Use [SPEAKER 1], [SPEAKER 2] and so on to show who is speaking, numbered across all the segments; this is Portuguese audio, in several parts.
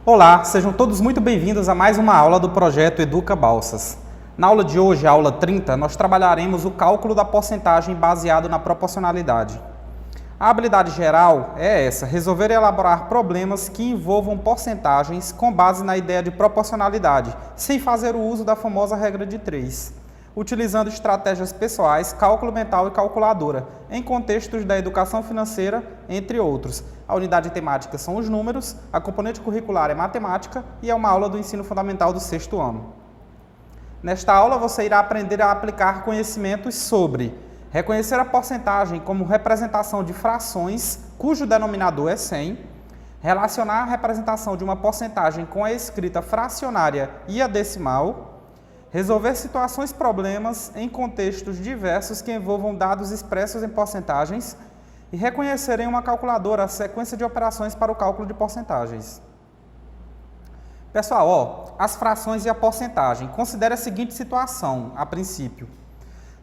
[SPEAKER 1] Olá, sejam todos muito bem-vindos a mais uma aula do projeto Educa Balsas. Na aula de hoje, a aula 30, nós trabalharemos o cálculo da porcentagem baseado na proporcionalidade. A habilidade geral é essa: resolver e elaborar problemas que envolvam porcentagens com base na ideia de proporcionalidade, sem fazer o uso da famosa regra de 3, utilizando estratégias pessoais, cálculo mental e calculadora, em contextos da educação financeira, entre outros. A unidade temática são os números, a componente curricular é matemática e é uma aula do ensino fundamental do 6º ano. Nesta aula você irá aprender a aplicar conhecimentos sobre reconhecer a porcentagem como representação de frações cujo denominador é 100, relacionar a representação de uma porcentagem com a escrita fracionária e a decimal, resolver situações-problemas em contextos diversos que envolvam dados expressos em porcentagens e reconhecer em uma calculadora a sequência de operações para o cálculo de porcentagens. Pessoal, as frações e a porcentagem. Considere a seguinte situação, a princípio.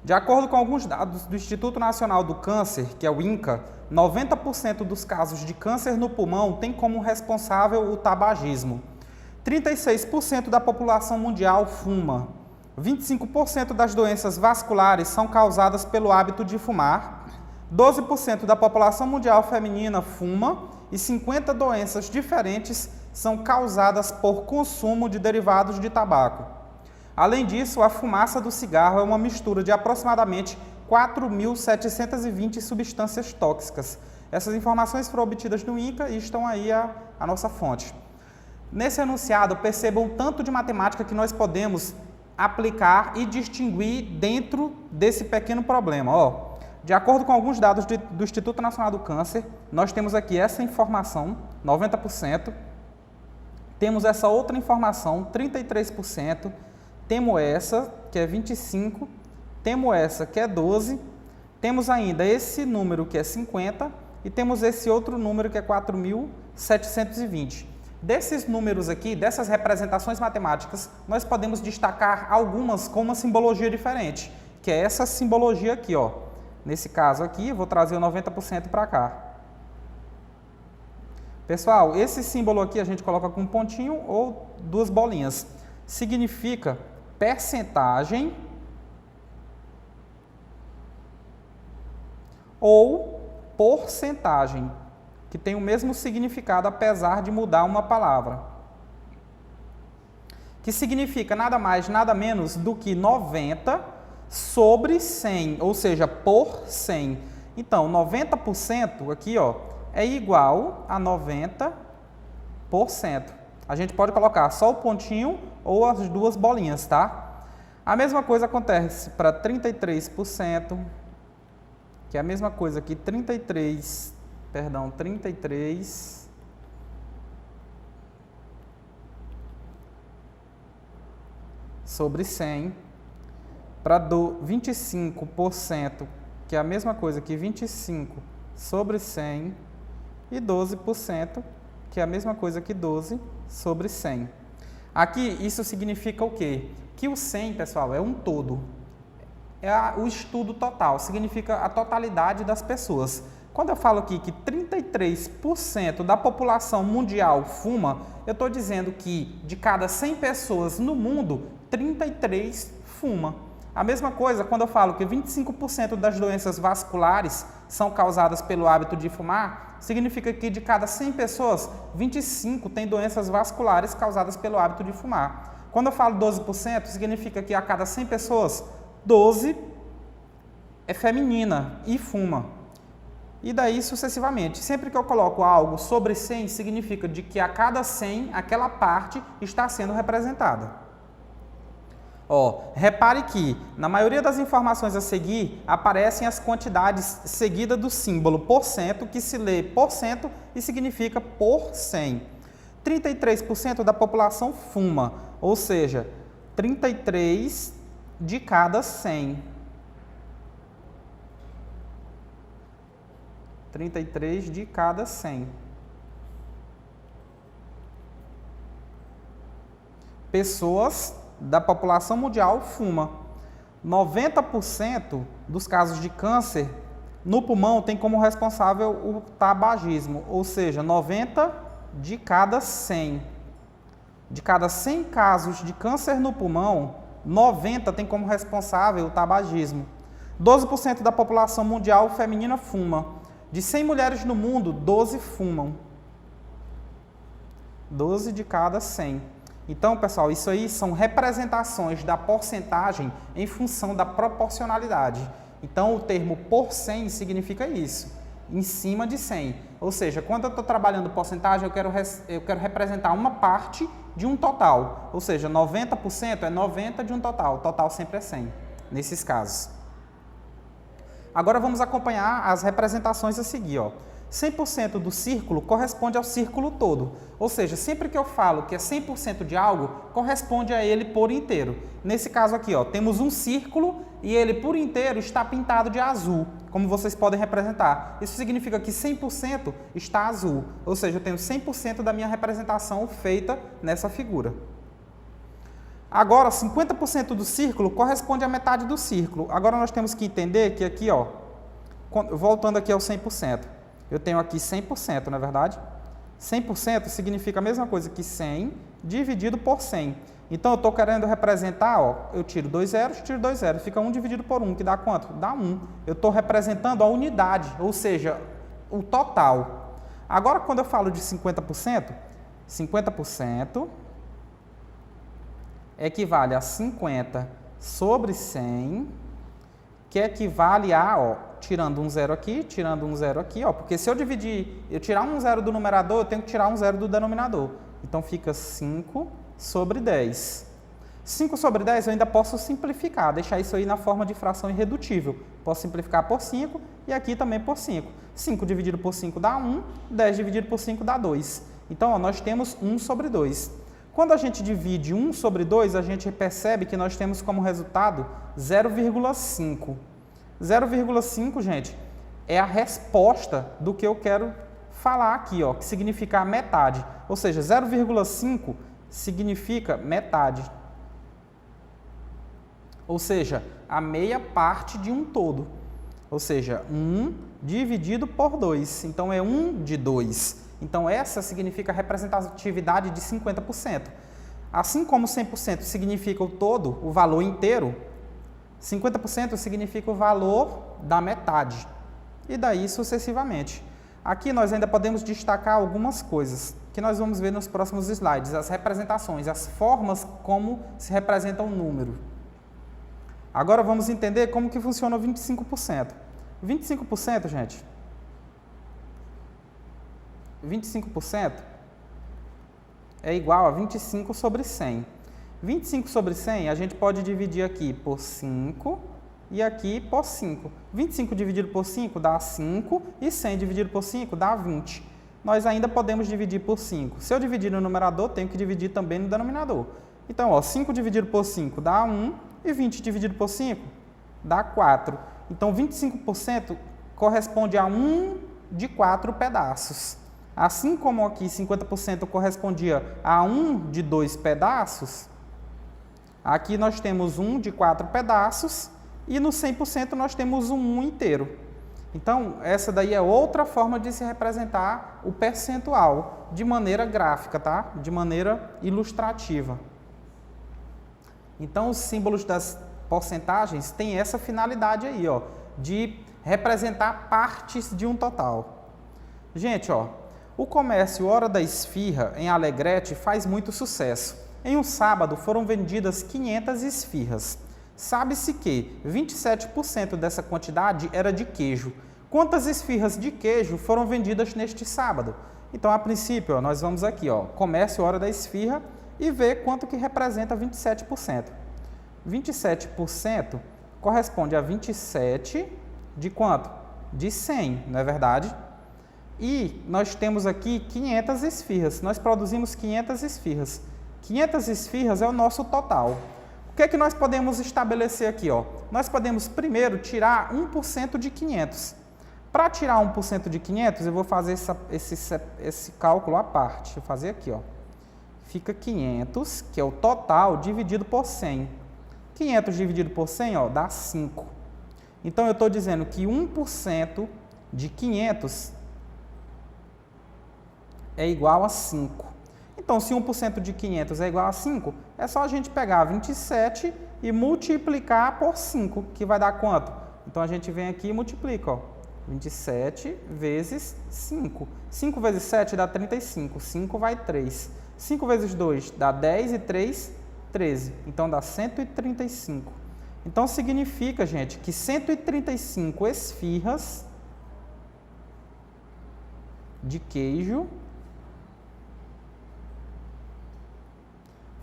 [SPEAKER 1] De acordo com alguns dados do Instituto Nacional do Câncer, que é o INCA, 90% dos casos de câncer no pulmão tem como responsável o tabagismo. 36% da população mundial fuma. 25% das doenças vasculares são causadas pelo hábito de fumar. 12% da população mundial feminina fuma e 50 doenças diferentes são causadas por consumo de derivados de tabaco. Além disso, a fumaça do cigarro é uma mistura de aproximadamente 4.720 substâncias tóxicas. Essas informações foram obtidas no INCA e estão aí a nossa fonte. Nesse enunciado, percebam o tanto de matemática que nós podemos aplicar e distinguir dentro desse pequeno problema. De acordo com alguns dados do Instituto Nacional do Câncer, nós temos aqui essa informação, 90%, temos essa outra informação, 33%, temos essa, que é 25%, temos essa, que é 12%, temos ainda esse número, que é 50%, e temos esse outro número, que é 4.720. Desses números aqui, dessas representações matemáticas, nós podemos destacar algumas com uma simbologia diferente, que é essa simbologia aqui, Nesse caso aqui, eu vou trazer o 90% para cá. Pessoal, esse símbolo aqui a gente coloca com um pontinho ou duas bolinhas. Significa percentagem ou porcentagem, que tem o mesmo significado apesar de mudar uma palavra. Que significa nada mais, nada menos do que 90 sobre 100, ou seja, por 100. Então, 90% aqui, é igual a 90%. A gente pode colocar só o pontinho ou as duas bolinhas, tá? A mesma coisa acontece para 33%, que é a mesma coisa que 33 sobre 100, para 25%, que é a mesma coisa que 25 sobre 100, e 12%, que é a mesma coisa que 12 sobre 100. Aqui, isso significa o quê? Que o 100, pessoal, é um todo. É o estudo total, significa a totalidade das pessoas. Quando eu falo aqui que 33% da população mundial fuma, eu estou dizendo que de cada 100 pessoas no mundo, 33 fuma. A mesma coisa quando eu falo que 25% das doenças vasculares são causadas pelo hábito de fumar, significa que de cada 100 pessoas, 25 têm doenças vasculares causadas pelo hábito de fumar. Quando eu falo 12%, significa que a cada 100 pessoas, 12 é feminina e fuma. E daí sucessivamente. Sempre que eu coloco algo sobre 100, significa de que a cada 100, aquela parte está sendo representada. Repare que, na maioria das informações a seguir, aparecem as quantidades seguidas do símbolo porcento, que se lê porcento e significa por 100. 33% da população fuma, ou seja, 33 de cada 100. 33 de cada 100. Pessoas da população mundial fuma. 90% dos casos de câncer no pulmão tem como responsável o tabagismo, ou seja, 90 de cada 100. De cada 100 casos de câncer no pulmão, 90 tem como responsável o tabagismo. 12% da população mundial feminina fuma. De 100 mulheres no mundo, 12 fumam. 12 de cada 100. Então, pessoal, isso aí são representações da porcentagem em função da proporcionalidade. Então, o termo por 100 significa isso, em cima de 100. Ou seja, quando eu estou trabalhando porcentagem, eu quero representar uma parte de um total. Ou seja, 90% é 90 de um total. O total sempre é 100, nesses casos. Agora vamos acompanhar as representações a seguir, ó. 100% do círculo corresponde ao círculo todo. Ou seja, sempre que eu falo que é 100% de algo, corresponde a ele por inteiro. Nesse caso aqui, ó, temos um círculo e ele por inteiro está pintado de azul, como vocês podem representar. Isso significa que 100% está azul. Ou seja, eu tenho 100% da minha representação feita nessa figura. Agora, 50% do círculo corresponde à metade do círculo. Agora nós temos que entender que aqui, ó, voltando aqui ao 100%, eu tenho aqui 100%, não é verdade? 100% significa a mesma coisa que 100 dividido por 100. Então, eu estou querendo representar, ó, eu tiro 2 zeros, tiro 2 zeros, fica 1 dividido por 1, que dá quanto? Dá 1. Eu estou representando a unidade, ou seja, o total. Agora, quando eu falo de 50%, 50% equivale a 50 sobre 100, que equivale a, ó, tirando um zero aqui, tirando um zero aqui, ó, porque se eu tirar um zero do numerador, eu tenho que tirar um zero do denominador. Então, fica 5 sobre 10. 5 sobre 10 eu ainda posso simplificar, deixar isso aí na forma de fração irredutível. Posso simplificar por 5 e aqui também por 5. 5 dividido por 5 dá 1, 10 dividido por 5 dá 2. Então, ó, nós temos 1 sobre 2. Quando a gente divide 1 sobre 2, a gente percebe que nós temos como resultado 0,5. 0,5, gente, é a resposta do que eu quero falar aqui, ó, que significa a metade. Ou seja, 0,5 significa metade. Ou seja, a meia parte de um todo. Ou seja, 1 dividido por 2. Então, é 1 de 2. Então, essa significa a representatividade de 50%. Assim como 100% significa o todo, o valor inteiro, 50% significa o valor da metade. E daí sucessivamente. Aqui nós ainda podemos destacar algumas coisas que nós vamos ver nos próximos slides. As representações, as formas como se representa um número. Agora vamos entender como que funciona o 25%. 25%, gente, 25% é igual a 25 sobre 100. 25 sobre 100 a gente pode dividir aqui por 5 e aqui por 5. 25 dividido por 5 dá 5 e 100 dividido por 5 dá 20. Nós ainda podemos dividir por 5. Se eu dividir no numerador, tenho que dividir também no denominador. Então, ó, 5 dividido por 5 dá 1 e 20 dividido por 5 dá 4. Então, 25% corresponde a 1 de 4 pedaços. Assim como aqui 50% correspondia a 1 de 2 pedaços, aqui nós temos 1 de 4 pedaços e no 100% nós temos um 1 inteiro. Então, essa daí é outra forma de se representar o percentual de maneira gráfica, tá? De maneira ilustrativa. Então, os símbolos das porcentagens têm essa finalidade aí, ó, de representar partes de um total. Gente, ó, o comércio Hora da Esfirra, em Alegrete, faz muito sucesso. Em um sábado foram vendidas 500 esfirras. Sabe-se que 27% dessa quantidade era de queijo. Quantas esfirras de queijo foram vendidas neste sábado? Então, a princípio, ó, nós vamos aqui, ó, comércio Hora da Esfirra, e ver quanto que representa 27%. 27% corresponde a 27 de quanto? De 100, não é verdade? E nós temos aqui 500 esfirras. Nós produzimos 500 esfirras. 500 esfirras é o nosso total. O que é que nós podemos estabelecer aqui, ó? Nós podemos primeiro tirar 1% de 500. Para tirar 1% de 500, eu vou fazer esse cálculo à parte. Deixa eu fazer aqui, ó. Fica 500, que é o total, dividido por 100. 500 dividido por 100, ó, dá 5. Então, eu estou dizendo que 1% de 500 é igual a 5. Então, se 1% de 500 é igual a 5, é só a gente pegar 27 e multiplicar por 5, que vai dar quanto? Então, a gente vem aqui e multiplica, ó. 27 vezes 5. 5 vezes 7 dá 35. 5 vai 3. 5 vezes 2 dá 10 e 3, 13. Então, dá 135. Então, significa, gente, que 135 esfirras de queijo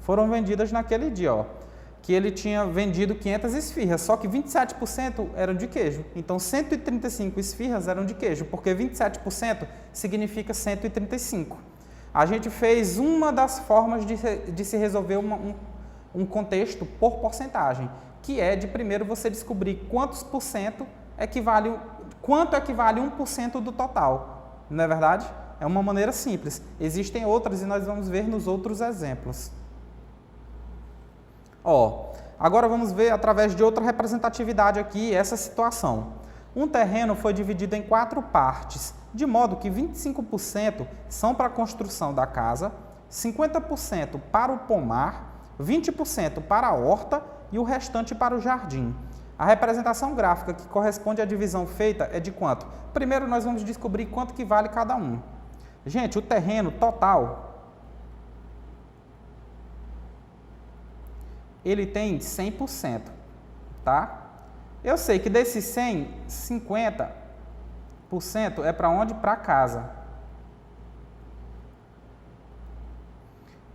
[SPEAKER 1] foram vendidas naquele dia, ó. Que ele tinha vendido 500 esfirras, só que 27% eram de queijo. Então, 135 esfirras eram de queijo, porque 27% significa 135. A gente fez uma das formas de se resolver um contexto por porcentagem, que é de primeiro você descobrir quanto equivale 1% do total. Não é verdade? É uma maneira simples. Existem outras e nós vamos ver nos outros exemplos. Ó, agora vamos ver através de outra representatividade aqui essa situação. Um terreno foi dividido em 4 partes, de modo que 25% são para a construção da casa, 50% para o pomar, 20% para a horta e o restante para o jardim. A representação gráfica que corresponde à divisão feita é de quanto? Primeiro nós vamos descobrir quanto que vale cada um. Gente, o terreno total ele tem 100%, tá? Eu sei que desses 100, 50% é para onde? Para casa.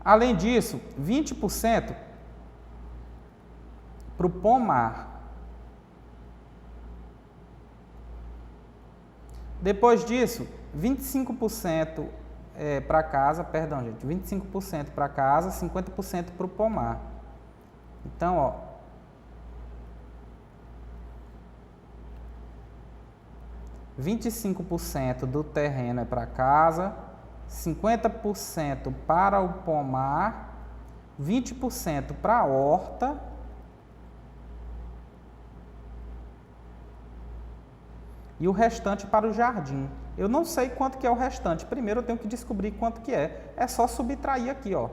[SPEAKER 1] Além disso, 20% para o pomar. Depois disso, 25% para casa, perdão, gente, 25% para casa, 50% para o pomar. Então, ó, (25% do terreno é para casa, 50% para o pomar, 20% para a horta e o restante para o jardim. Eu não sei quanto que é o restante. Primeiro eu tenho que descobrir quanto que é. É só subtrair aqui, ó.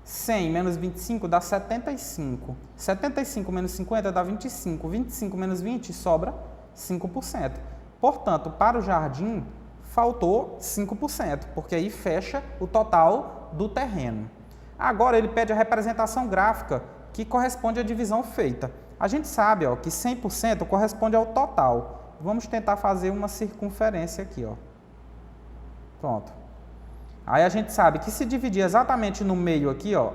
[SPEAKER 1] 100 menos 25 dá 75. 75 menos 50 dá 25. 25 menos 20 sobra 5%. Portanto, para o jardim, faltou 5%, porque aí fecha o total do terreno. Agora, ele pede a representação gráfica, que corresponde à divisão feita. A gente sabe, ó, que 100% corresponde ao total. Vamos tentar fazer uma circunferência aqui, ó. Pronto. Aí a gente sabe que se dividir exatamente no meio aqui, ó,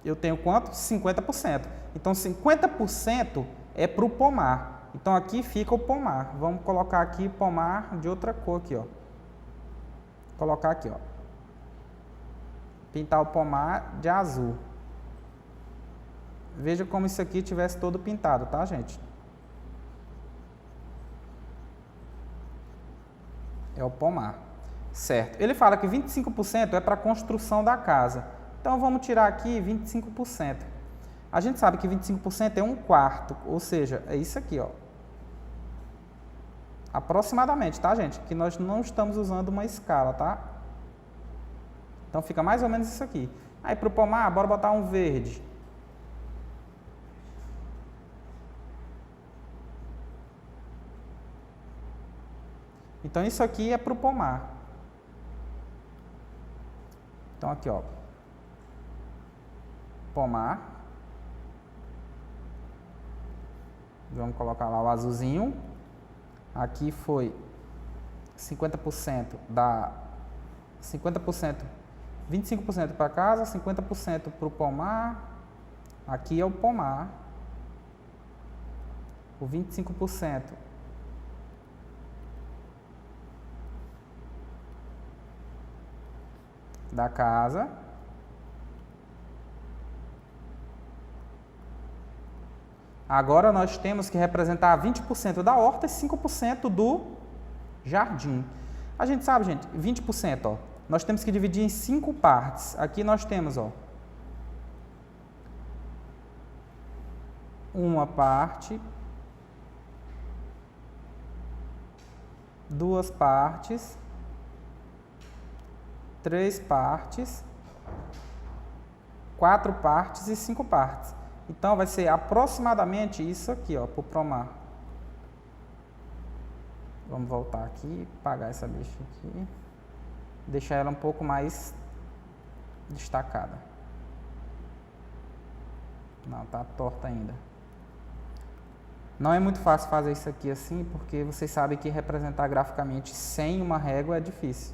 [SPEAKER 1] eu tenho quanto? 50%. Então, 50% é para o pomar. Então, aqui fica o pomar. Vamos colocar aqui pomar de outra cor aqui, ó. Vou colocar aqui, ó. Pintar o pomar de azul. Veja como isso aqui tivesse todo pintado, tá, gente? É o pomar. Certo. Ele fala que 25% é para a construção da casa. Então, vamos tirar aqui 25%. A gente sabe que 25% é 1/4, ou seja, é isso aqui, ó. Aproximadamente, tá, gente? Que nós não estamos usando uma escala, tá? Então, fica mais ou menos isso aqui. Aí, para o pomar, bora botar um verde. Então, isso aqui é para o pomar. Então, aqui, ó. Pomar. Vamos colocar lá o azulzinho. Aqui foi 50% da 50%, 25% para casa, 50% para o pomar. Aqui é o pomar. O 25% da casa. Agora nós temos que representar 20% da horta e 5% do jardim. A gente sabe, gente, 20%, ó, nós temos que dividir em 5 partes. Aqui nós temos, ó, uma parte, 2 partes, 3 partes 4 partes e 5 partes. Então, vai ser aproximadamente isso aqui, ó, por Promar. Vamos voltar aqui, apagar essa bicha aqui. Deixar ela um pouco mais destacada. Não, tá torta ainda. Não é muito fácil fazer isso aqui assim, porque vocês sabem que representar graficamente sem uma régua é difícil.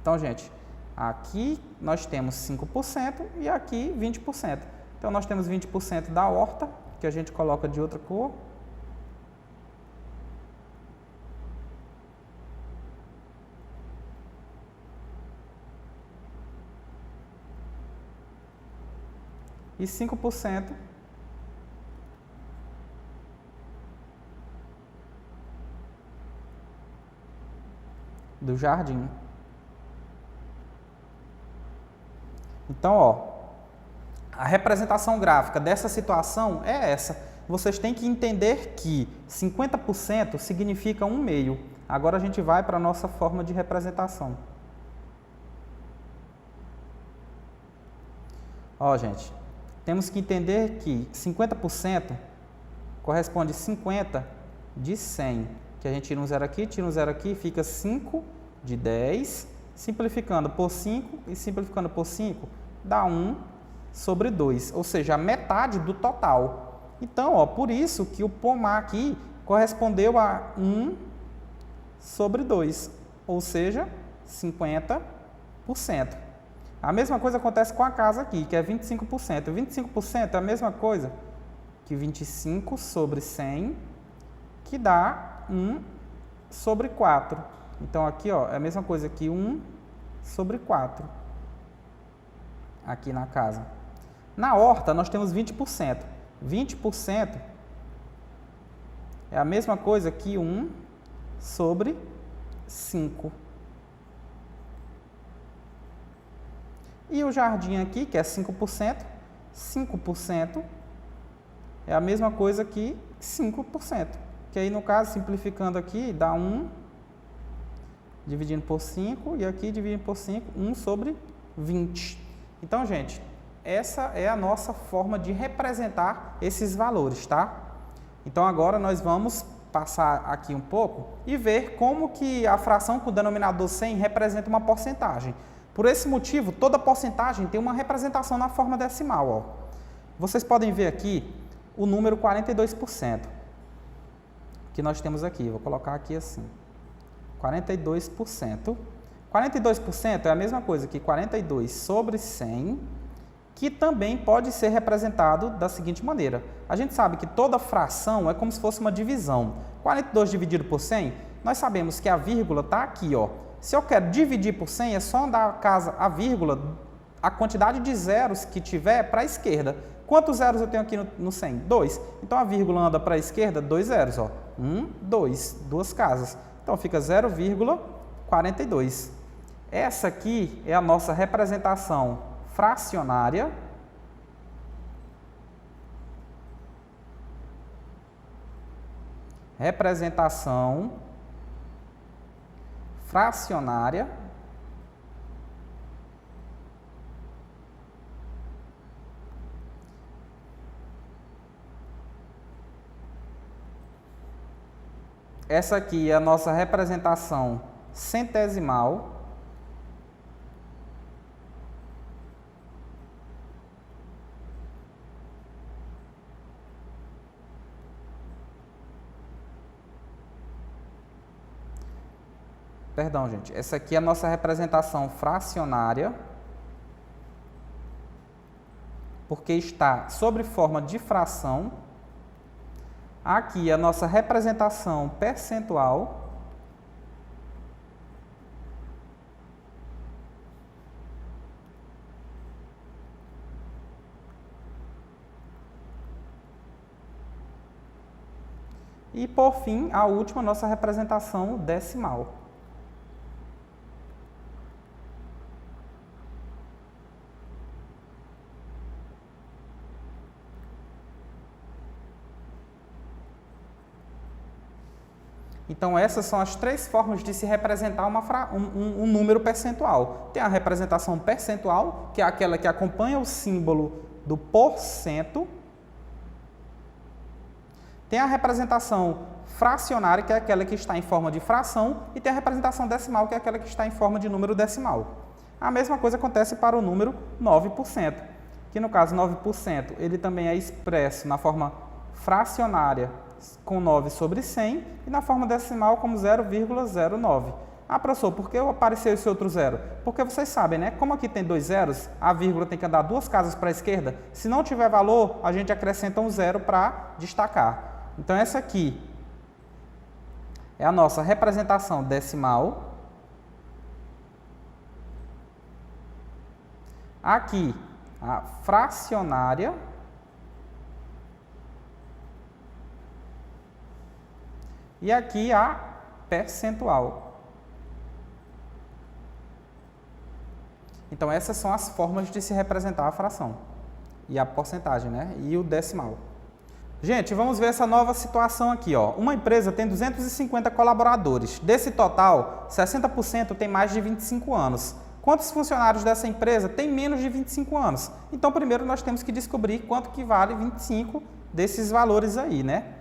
[SPEAKER 1] Então, gente, aqui nós temos 5% e aqui 20%. Então, nós temos 20% da horta, que a gente coloca de outra cor. E 5% do jardim. Então, ó, a representação gráfica dessa situação é essa. Vocês têm que entender que 50% significa 1/2. Agora a gente vai para a nossa forma de representação. Ó, gente, temos que entender que 50% corresponde a 50 de 100. Que a gente tira um zero aqui, fica 5 de 10. Simplificando por 5 e simplificando por 5, dá 1 sobre 2, ou seja, a metade do total. Então, ó, por isso que o pomar aqui correspondeu a 1 sobre 2, ou seja, 50%. A mesma coisa acontece com a casa aqui, que é 25%. 25% é a mesma coisa que 25 sobre 100, que dá 1 sobre 4. Então, aqui, ó, é a mesma coisa que 1 sobre 4. Aqui na casa. Na horta, nós temos 20%. 20% é a mesma coisa que 1 sobre 5. E o jardim aqui, que é 5%, 5% é a mesma coisa que 5%. Que aí, no caso, simplificando aqui, dá 1 dividindo por 5 e aqui dividindo por 5, 1 sobre 20. Então, gente, essa é a nossa forma de representar esses valores, tá? Então, agora nós vamos passar aqui um pouco e ver como que a fração com o denominador 100 representa uma porcentagem. Por esse motivo, toda porcentagem tem uma representação na forma decimal, ó. Vocês podem ver aqui o número 42% que nós temos aqui. Vou colocar aqui assim. 42%. 42% é a mesma coisa que 42 sobre 100, que também pode ser representado da seguinte maneira. A gente sabe que toda fração é como se fosse uma divisão. 42 dividido por 100, nós sabemos que a vírgula está aqui, ó. Se eu quero dividir por 100, é só andar a vírgula, a quantidade de zeros que tiver para a esquerda. Quantos zeros eu tenho aqui no 100? 2. Então, a vírgula anda para a esquerda, 2 zeros, ó. 1, 2, duas casas. Então, fica 0,42. Essa aqui é a nossa representação fracionária. Representação fracionária. Essa aqui é a nossa representação centesimal. Perdão, gente. Essa aqui é a nossa representação fracionária, porque está sob forma de fração. Aqui é a nossa representação percentual. E, por fim, a última, nossa representação decimal. Então, essas são as três formas de se representar um número percentual. Tem a representação percentual, que é aquela que acompanha o símbolo do porcento. Tem a representação fracionária, que é aquela que está em forma de fração. E tem a representação decimal, que é aquela que está em forma de número decimal. A mesma coisa acontece para o número 9%, que no caso 9% ele também é expresso na forma fracionária com 9 sobre 100 e na forma decimal como 0,09. Ah, professor, por que apareceu esse outro zero? Porque vocês sabem, né? Como aqui tem dois zeros, a vírgula tem que andar duas casas para a esquerda. Se não tiver valor, a gente acrescenta um zero para destacar. Então, essa aqui é a nossa representação decimal. Aqui, a fracionária. E aqui a percentual. Então, essas são as formas de se representar a fração. E a porcentagem, né? E o decimal. Gente, vamos ver essa nova situação aqui, ó. Uma empresa tem 250 colaboradores. Desse total, 60% tem mais de 25 anos. Quantos funcionários dessa empresa têm menos de 25 anos? Então, primeiro nós temos que descobrir quanto que vale 25 desses valores aí, né?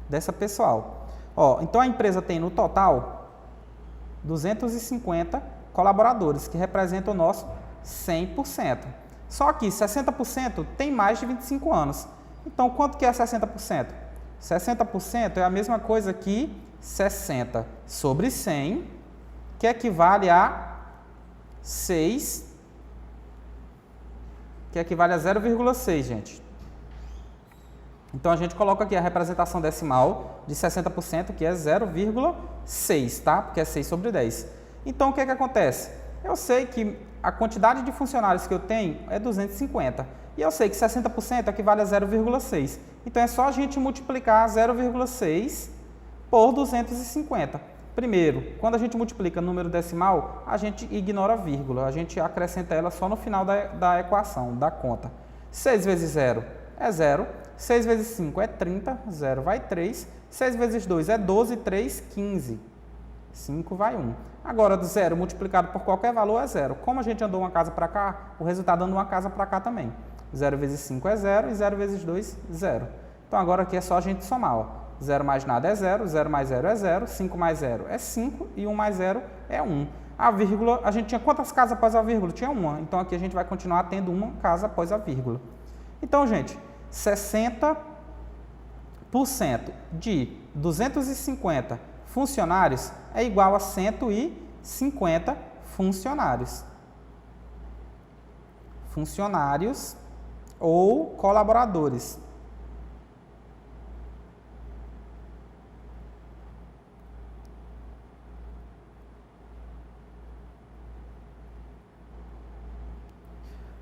[SPEAKER 1] Dessa pessoal. Ó, então, a empresa tem no total 250 colaboradores, que representam o nosso 100%. Só que 60% tem mais de 25 anos. Então, quanto que é 60%? 60% é a mesma coisa que 60 sobre 100, que equivale a 6, que equivale a 0,6, gente. Então, a gente coloca aqui a representação decimal de 60%, que é 0,6, tá? Porque é 6 sobre 10. Então, o que é que acontece? Eu sei que a quantidade de funcionários que eu tenho é 250. E eu sei que 60% equivale a 0,6. Então, é só a gente multiplicar 0,6 por 250. Primeiro, quando a gente multiplica número decimal, a gente ignora a vírgula. A gente acrescenta ela só no final da equação, da conta. 6 vezes 0 é 0. 6 vezes 5 é 30. 0 vai 3. 6 vezes 2 é 12. 3, 15. 5 vai 1. Agora, 0 multiplicado por qualquer valor é 0. Como a gente andou uma casa para cá, o resultado anda uma casa para cá também. 0 vezes 5 é 0 e 0 vezes 2, 0. Então, agora aqui é só a gente somar. Ó. 0 mais nada é 0, 0 mais 0 é 0, 5 mais 0 é 5 e 1 mais 0 é 1. A vírgula, a gente tinha quantas casas após a vírgula? Tinha uma. Então, aqui a gente vai continuar tendo uma casa após a vírgula. Então, gente, 60% de 250 funcionários é igual a 150 funcionários. Funcionários ou colaboradores.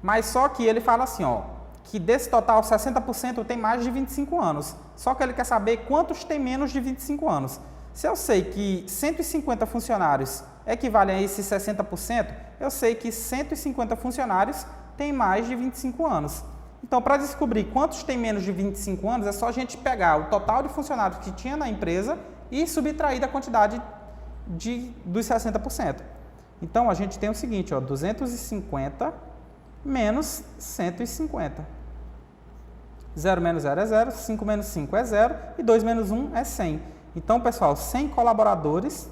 [SPEAKER 1] Mas só que ele fala assim, ó, que desse total 60% tem mais de 25 anos. Só que ele quer saber quantos tem menos de 25 anos. Se eu sei que 150 funcionários equivalem a esses 60%, eu sei que 150 funcionários têm mais de 25 anos. Então, para descobrir quantos têm menos de 25 anos, é só a gente pegar o total de funcionários que tinha na empresa e subtrair da quantidade dos 60%. Então, a gente tem o seguinte, ó, 250 menos 150. 0 menos 0 é 0, 5 menos 5 é 0 e 2 menos 1 é 100. Então, pessoal, 100 colaboradores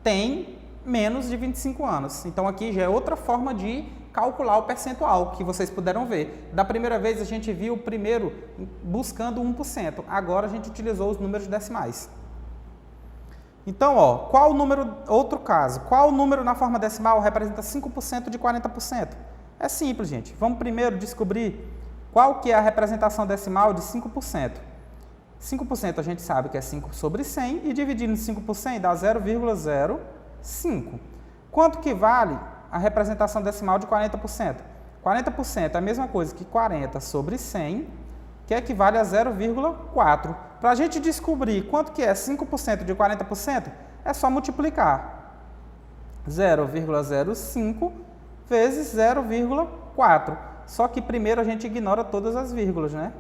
[SPEAKER 1] têm menos de 25 anos. Então, aqui já é outra forma de calcular o percentual, que vocês puderam ver. Da primeira vez, a gente viu o primeiro buscando 1%. Agora, a gente utilizou os números decimais. Então, ó, qual o número, outro caso, qual o número na forma decimal representa 5% de 40%? É simples, gente. Vamos primeiro descobrir qual que é a representação decimal de 5%. 5% a gente sabe que é 5 sobre 100 e dividindo em 5 por 100 dá 0,05. Quanto que vale a representação decimal de 40%? 40% é a mesma coisa que 40 sobre 100, que equivale a 0,4. Para a gente descobrir quanto que é 5% de 40%, é só multiplicar 0,05 vezes 0,4. Só que primeiro a gente ignora todas as vírgulas, né?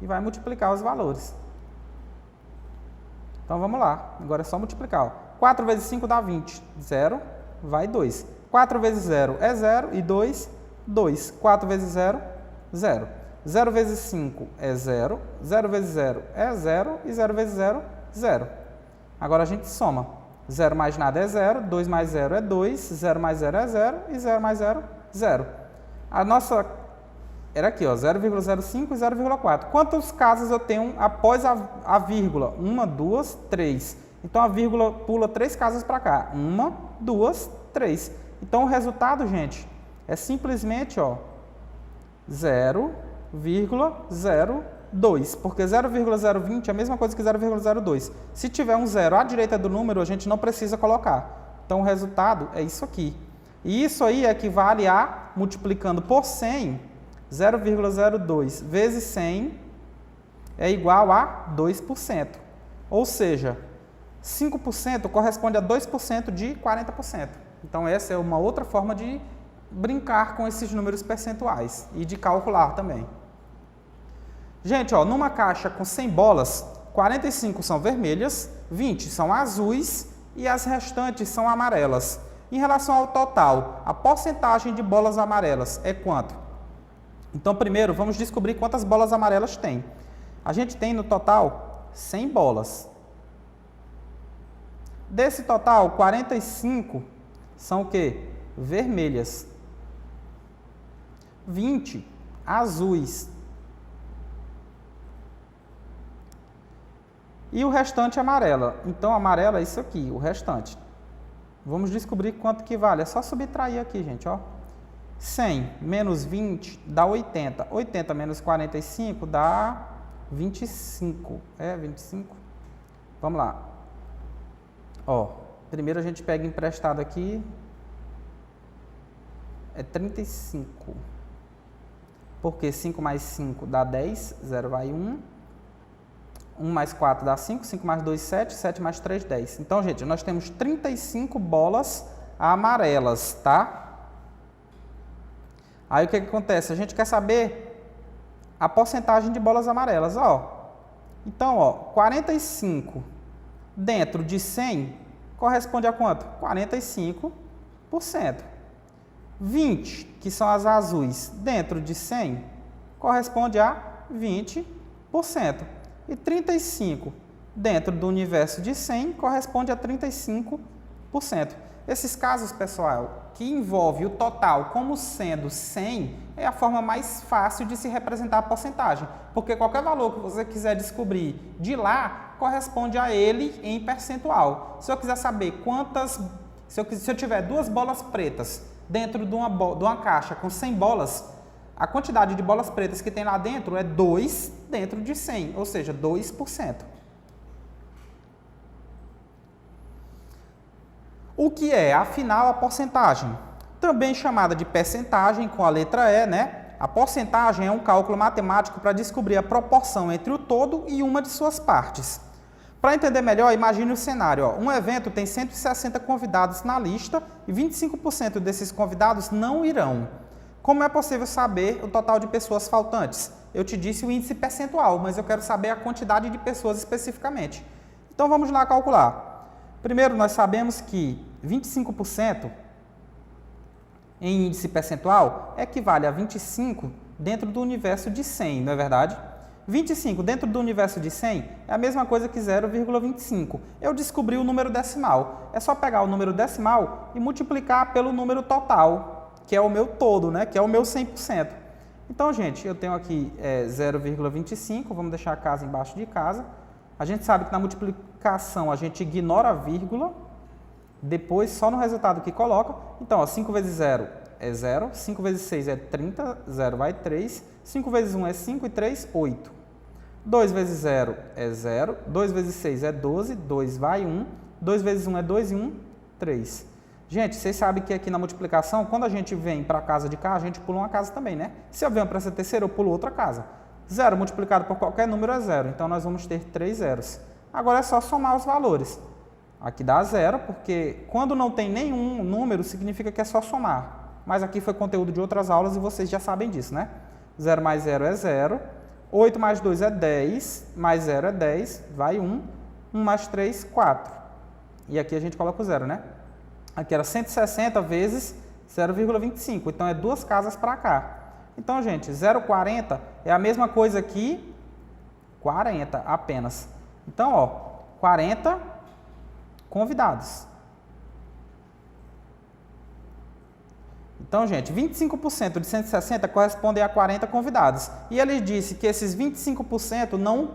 [SPEAKER 1] e vai multiplicar os valores. Então vamos lá, agora é só multiplicar. Ó. 4 vezes 5 dá 20, 0, vai 2. 4 vezes 0 é 0 e 2, 2. 4 vezes 0, 0. 0 vezes 5 é 0, 0 vezes 0 é 0 e 0 vezes 0, 0. Agora a gente soma. 0 mais nada é 0, 2 mais 0 é 2, 0 mais 0 é 0 e 0 mais 0, 0. A nossa era aqui, ó, 0,05 e 0,4. Quantos casas eu tenho após a vírgula? 1, 2, 3. Então a vírgula pula 3 casas para cá. 1, 2, 3. Então o resultado, gente, é simplesmente, ó, 0,02, porque 0,020 é a mesma coisa que 0,02. Se tiver um zero à direita do número, a gente não precisa colocar. Então o resultado é isso aqui. E isso aí equivale a, multiplicando por 100, 0,02 vezes 100 é igual a 2%. Ou seja, 5% corresponde a 2% de 40%. Então essa é uma outra forma de brincar com esses números percentuais e de calcular também. Gente, ó, numa caixa com 100 bolas, 45 são vermelhas, 20 são azuis e as restantes são amarelas. Em relação ao total, a porcentagem de bolas amarelas é quanto? Então, primeiro, vamos descobrir quantas bolas amarelas tem. A gente tem no total 100 bolas. Desse total, 45 são o quê? Vermelhas. 20 azuis. E o restante amarela. Então, amarela é isso aqui, o restante. Vamos descobrir quanto que vale. É só subtrair aqui, gente, ó. 100 menos 20 dá 80. 80 menos 45 dá 25. É, 25. Vamos lá. Ó, primeiro a gente pega emprestado aqui. É 35. Porque 5 mais 5 dá 10. 0 vai 1. 1 mais 4 dá 5. 5 mais 2, 7. 7 mais 3, 10. Então, gente, nós temos 35 bolas amarelas, tá? Aí o que acontece? A gente quer saber a porcentagem de bolas amarelas, ó. Então, ó, 45 dentro de 100 corresponde a quanto? 45%. 20, que são as azuis, dentro de 100 corresponde a 20%. E 35 dentro do universo de 100 corresponde a 35%. Esses casos, pessoal, que envolve o total como sendo 100, é a forma mais fácil de se representar a porcentagem, porque qualquer valor que você quiser descobrir de lá, corresponde a ele em percentual. Se eu quiser saber quantas, se eu tiver 2 bolas pretas dentro de uma caixa com 100 bolas, a quantidade de bolas pretas que tem lá dentro é 2 dentro de 100, ou seja, 2%. O que é, afinal, a porcentagem? Também chamada de percentagem com a letra E, né? A porcentagem é um cálculo matemático para descobrir a proporção entre o todo e uma de suas partes. Para entender melhor, imagine o cenário. Ó. Um evento tem 160 convidados na lista e 25% desses convidados não irão. Como é possível saber o total de pessoas faltantes? Eu te disse o índice percentual, mas eu quero saber a quantidade de pessoas especificamente. Então vamos lá calcular. Primeiro, nós sabemos que 25% em índice percentual equivale a 25 dentro do universo de 100, não é verdade? 25 dentro do universo de 100 é a mesma coisa que 0,25. Eu descobri o número decimal. É só pegar o número decimal e multiplicar pelo número total, que é o meu todo, né? Que é o meu 100%. Então, gente, eu tenho aqui 0,25, vamos deixar a casa embaixo de casa. A gente sabe que na multiplicação a gente ignora a vírgula, depois só no resultado que coloca. Então, ó, 5 vezes 0 é 0, 5 vezes 6 é 30, 0 vai 3, 5 vezes 1 é 5 e 3, 8. 2 vezes 0 é 0, 2 vezes 6 é 12, 2 vai 1, 2 vezes 1 é 2 e 1, 3. Gente, vocês sabem que aqui na multiplicação, quando a gente vem para a casa de cá, a gente pula uma casa também, né? Se eu venho para essa terceira, eu pulo outra casa. 0 multiplicado por qualquer número é 0, então nós vamos ter 3 zeros. Agora é só somar os valores. Aqui dá 0, porque quando não tem nenhum número, significa que é só somar. Mas aqui foi conteúdo de outras aulas e vocês já sabem disso, né? 0 mais 0 é 0, 8 mais 2 é 10, mais 0 é 10, vai 1. 1 mais 3, 4. E aqui a gente coloca o 0, né? Aqui era 160 vezes 0,25. Então, é 2 casas para cá. Então, gente, 0,40 é a mesma coisa que 40 apenas. Então, ó, 40 convidados. Então, gente, 25% de 160 corresponde a 40 convidados. E ele disse que esses 25% não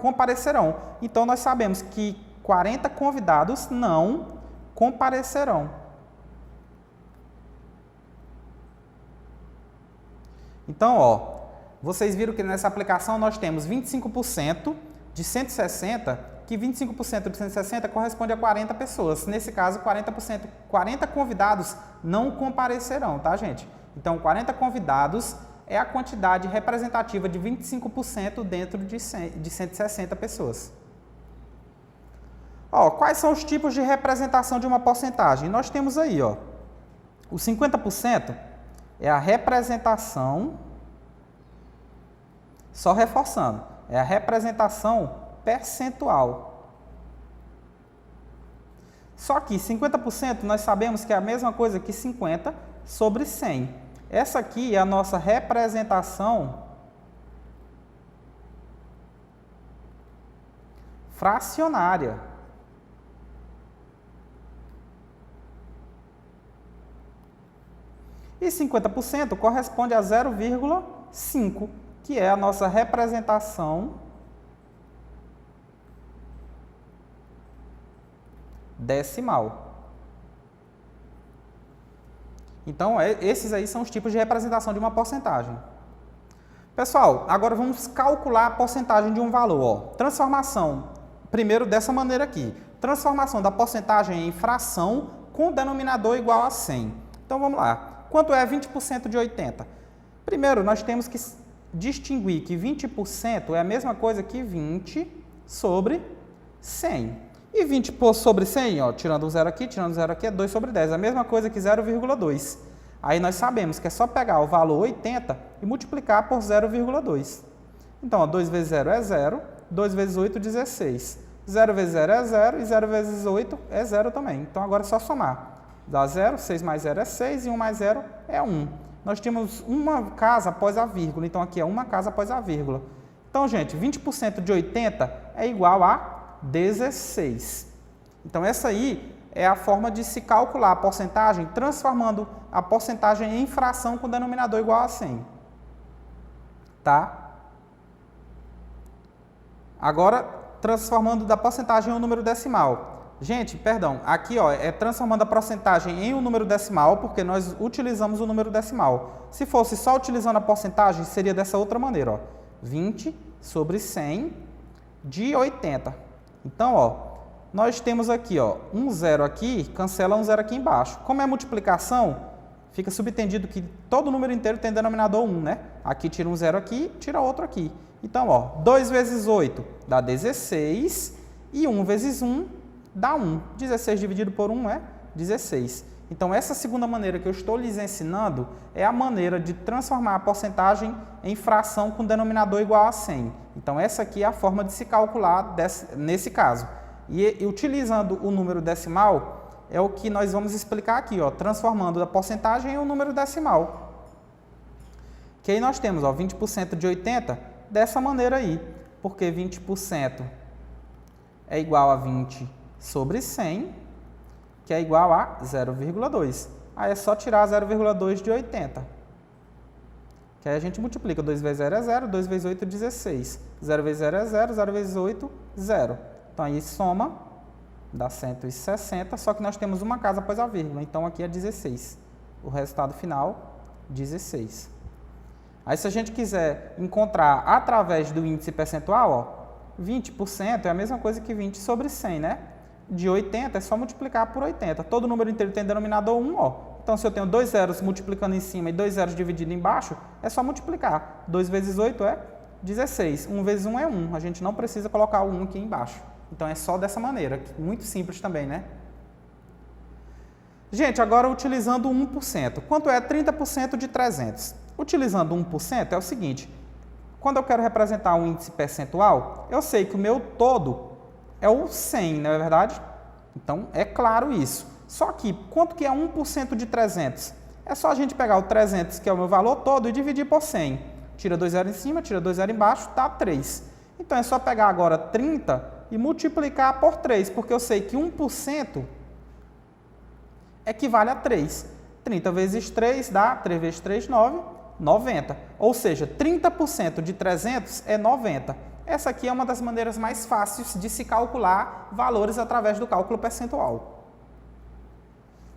[SPEAKER 1] comparecerão. Então, nós sabemos que 40 convidados não comparecerão. Então, ó, vocês viram que nessa aplicação nós temos 25% de 160, que 25% de 160 corresponde a 40 pessoas. Nesse caso, 40 convidados não comparecerão, tá, gente? Então, 40 convidados é a quantidade representativa de 25% dentro de 160 pessoas. Ó, quais são os tipos de representação de uma porcentagem? Nós temos aí, ó, o 50% é a representação, só reforçando, é a representação percentual. Só que 50% nós sabemos que é a mesma coisa que 50 sobre 100. Essa aqui é a nossa representação fracionária. E 50% corresponde a 0,5, que é a nossa representação decimal. Então, esses aí são os tipos de representação de uma porcentagem. Pessoal, agora vamos calcular a porcentagem de um valor. Ó. Transformação, primeiro dessa maneira aqui. Transformação da porcentagem em fração com denominador igual a 100. Então, vamos lá. Quanto é 20% de 80? Primeiro, nós temos que distinguir que 20% é a mesma coisa que 20 sobre 100. E 20 sobre 100, ó, tirando um zero aqui, é 2 sobre 10. É a mesma coisa que 0,2. Aí nós sabemos que é só pegar o valor 80 e multiplicar por 0,2. Então, ó, 2 vezes 0 é 0, 2 vezes 8, 16. 0 vezes 0 é 0 e 0 vezes 8 é 0 também. Então, agora é só somar. Dá 0, 6 mais 0 é 6 e 1 mais 0 é 1. Nós temos uma casa após a vírgula, então aqui é uma casa após a vírgula. Então, gente, 20% de 80 é igual a 16. Então, essa aí é a forma de se calcular a porcentagem, transformando a porcentagem em fração com denominador igual a 100. Tá? Agora, transformando da porcentagem em um número decimal. Gente, perdão, aqui ó, é transformando a porcentagem em um número decimal, porque nós utilizamos o número decimal. Se fosse só utilizando a porcentagem, seria dessa outra maneira, ó, 20 sobre 100 de 80. Então, ó, nós temos aqui, ó, um zero aqui, cancela um zero aqui embaixo. Como é multiplicação, fica subentendido que todo número inteiro tem denominador 1, né? Aqui tira um zero aqui, tira outro aqui. Então, ó, 2 vezes 8 dá 16 e 1 vezes 1 dá 1. 16 dividido por 1 é 16. Então, essa segunda maneira que eu estou lhes ensinando é a maneira de transformar a porcentagem em fração com denominador igual a 100. Então, essa aqui é a forma de se calcular nesse caso. E utilizando o número decimal, é o que nós vamos explicar aqui, ó, transformando a porcentagem em um número decimal. Que aí nós temos, ó, 20% de 80 dessa maneira aí, porque 20% é igual a 20 sobre 100, que é igual a 0,2. Aí é só tirar 0,2 de 80. Que aí a gente multiplica. 2 vezes 0 é 0, 2 vezes 8 é 16. 0 vezes 0 é 0, 0 vezes 8, 0. Então aí soma, dá 160, só que nós temos uma casa após a vírgula, então aqui é 16. O resultado final, 16. Aí se a gente quiser encontrar através do índice percentual, ó, 20% é a mesma coisa que 20 sobre 100, né? De 80 é só multiplicar por 80. Todo número inteiro tem denominador 1, ó. Então, se eu tenho 2 zeros multiplicando em cima e 2 zeros dividido embaixo, é só multiplicar. 2 vezes 8 é 16. 1 vezes 1 é 1. A gente não precisa colocar o 1 aqui embaixo. Então, é só dessa maneira. Muito simples também, né? Gente, agora utilizando 1%. Quanto é 30% de 300? Utilizando 1% é o seguinte. Quando eu quero representar um índice percentual, eu sei que o meu todo é o 100, não é verdade? Então, é claro isso. Só que, quanto que é 1% de 300? É só a gente pegar o 300, que é o meu valor todo, e dividir por 100. Tira 2 zeros em cima, tira 2 zeros embaixo, dá 3. Então, é só pegar agora 30 e multiplicar por 3, porque eu sei que 1% equivale a 3. 30 vezes 3 dá 3 vezes 3, 9, 90. Ou seja, 30% de 300 é 90. Essa aqui é uma das maneiras mais fáceis de se calcular valores através do cálculo percentual.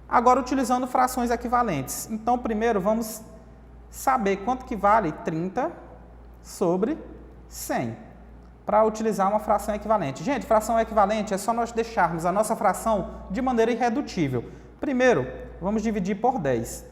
[SPEAKER 1] Agora, utilizando frações equivalentes. Então, primeiro, vamos saber quanto que vale 30 sobre 100, para utilizar uma fração equivalente. Gente, fração equivalente é só nós deixarmos a nossa fração de maneira irredutível. Primeiro, vamos dividir por 10.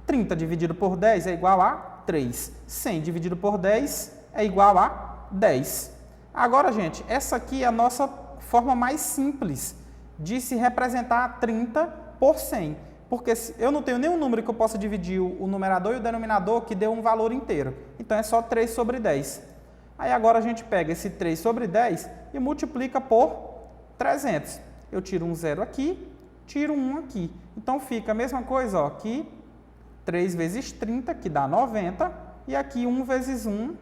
[SPEAKER 1] 30 dividido por 10 é igual a 3. 100 dividido por 10 é igual a 10. Agora, gente, essa aqui é a nossa forma mais simples de se representar 30 por 100. Porque eu não tenho nenhum número que eu possa dividir o numerador e o denominador que dê um valor inteiro. Então, é só 3 sobre 10. Aí, agora a gente pega esse 3 sobre 10 e multiplica por 300. Eu tiro um zero aqui, tiro um aqui. Então, fica a mesma coisa, ó, aqui 3 vezes 30, que dá 90, e aqui 1 vezes 1,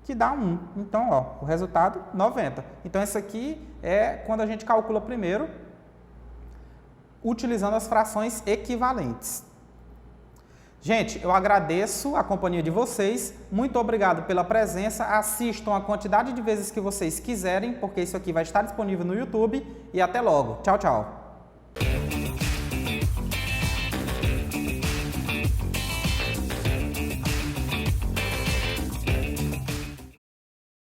[SPEAKER 1] que dá 1. Então, ó, o resultado, 90. Então, esse aqui é quando a gente calcula primeiro, utilizando as frações equivalentes. Gente, eu agradeço a companhia de vocês, muito obrigado pela presença, assistam a quantidade de vezes que vocês quiserem, porque isso aqui vai estar disponível no YouTube, e até logo. Tchau, tchau.